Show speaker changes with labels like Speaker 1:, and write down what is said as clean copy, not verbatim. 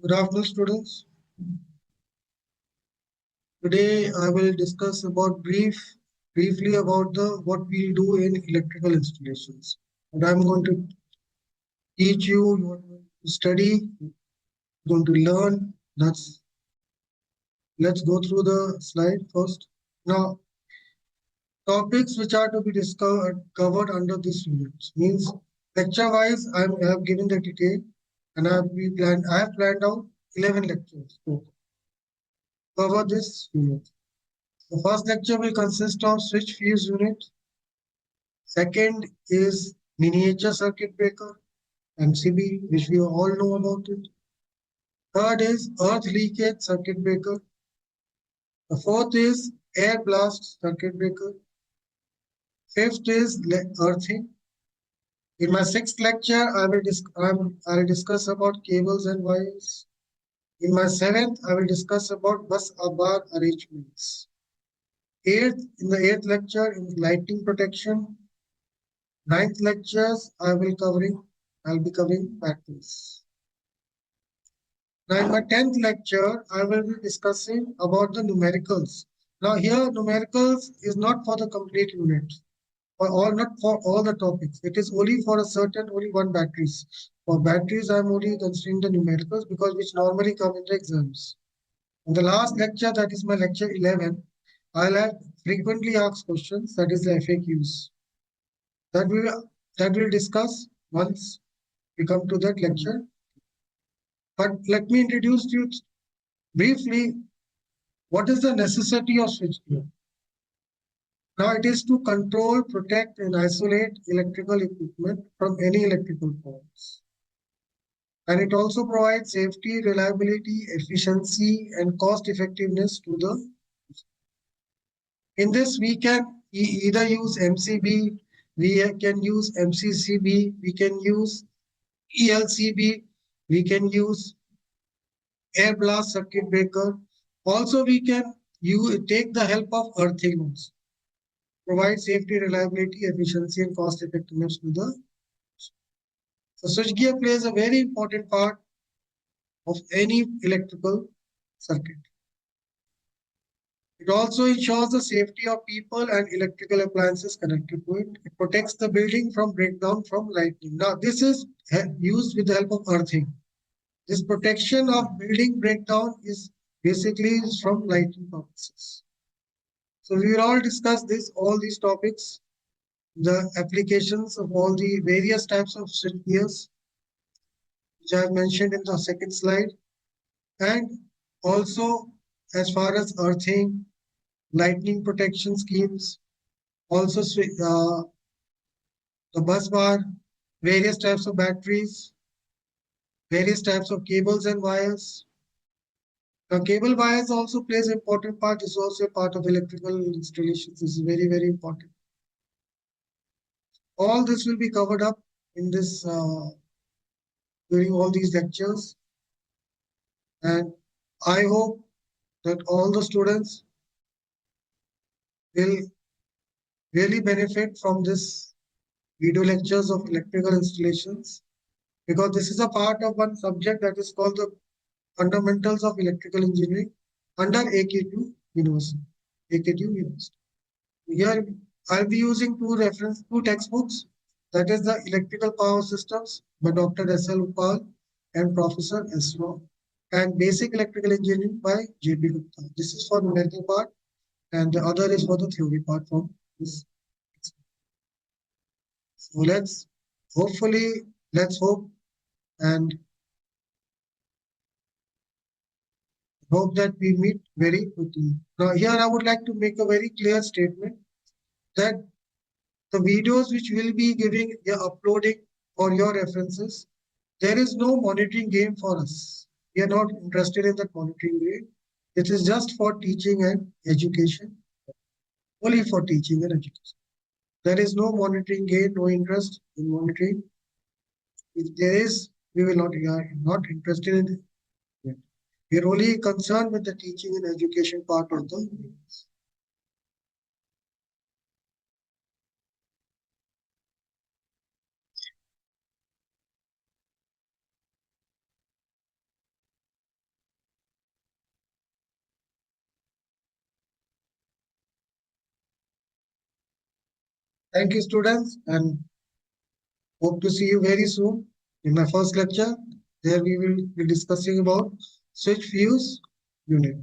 Speaker 1: Good afternoon, students. Today I will discuss about briefly about the what we'll do in electrical installations. What I'm going to teach you, you are going to study, going to learn. Let's go through the slide first. Now, topics which are to be covered under this unit means lecture-wise, I have given the detail and I have planned out 11 lectures to cover this unit. The first lecture will consist of switch fuse unit. Second is miniature circuit breaker, MCB, which we all know about it. Third is earth leakage circuit breaker. The fourth is air blast circuit breaker. Fifth is earthing. In my sixth lecture, I'll discuss about cables and wires. In my seventh, I will discuss about bus bar arrangements. In the eighth lecture, in lighting protection. Ninth lectures, I'll be covering batteries. Now in my 10th lecture, I will be discussing about the numericals. Now here, numericals is not for the complete unit, or not for all the topics. It is only for only one batteries. For batteries, I'm only considering the numericals because which normally come in the exams. In the last lecture, that is my lecture 11, I'll have frequently asked questions, that is the FAQs. That we'll discuss once we come to that lecture. But let me introduce you briefly what is the necessity of switchgear. Now it is to control, protect and isolate electrical equipment from any electrical faults. And it also provides safety, reliability, efficiency and cost effectiveness to the. In this we can either use MCB, we can use MCCB, we can use ELCB, we can use air blast circuit breaker. Also, we can take the help of earthing also. Provide safety, reliability, efficiency, and cost effectiveness to the. So switchgear plays a very important part of any electrical circuit. It also ensures the safety of people and electrical appliances connected to it. It protects the building from breakdown from lightning. Now, this is used with the help of earthing. This protection of building breakdown is basically from lightning purposes. So we will all discuss all these topics, the applications of all the various types of switchgears, which I have mentioned in the second slide, and also as far as earthing, lightning protection schemes, also the bus bar, various types of batteries, various types of cables and wires. Now, cable wires also plays an important part. It's also a part of electrical installations. This is very, very important. All this will be covered up in this during all these lectures. And I hope that all the students will really benefit from this video lectures of electrical installations because this is a part of one subject that is called the Fundamentals of Electrical Engineering under AKTU University. AKTU University. Here I'll be using two textbooks. That is the Electrical Power Systems by Dr. S.L. Upal and Professor S. Rao, and Basic Electrical Engineering by J.P. Gupta. This is for the numerical part, and the other is for the theory part from this. So let's hope and hope that we meet very quickly. Now, here I would like to make a very clear statement that the videos which will be uploading for your references, there is no monitoring game for us. We are not interested in that monitoring game. It is just for teaching and education, only for teaching and education. There is no monitoring gain, no interest in monitoring. If there is, we are not interested in it. We are only concerned with the teaching and education part of the Thank you, students, and hope to see you very soon in my first lecture. There we will be discussing about switch fuse unit.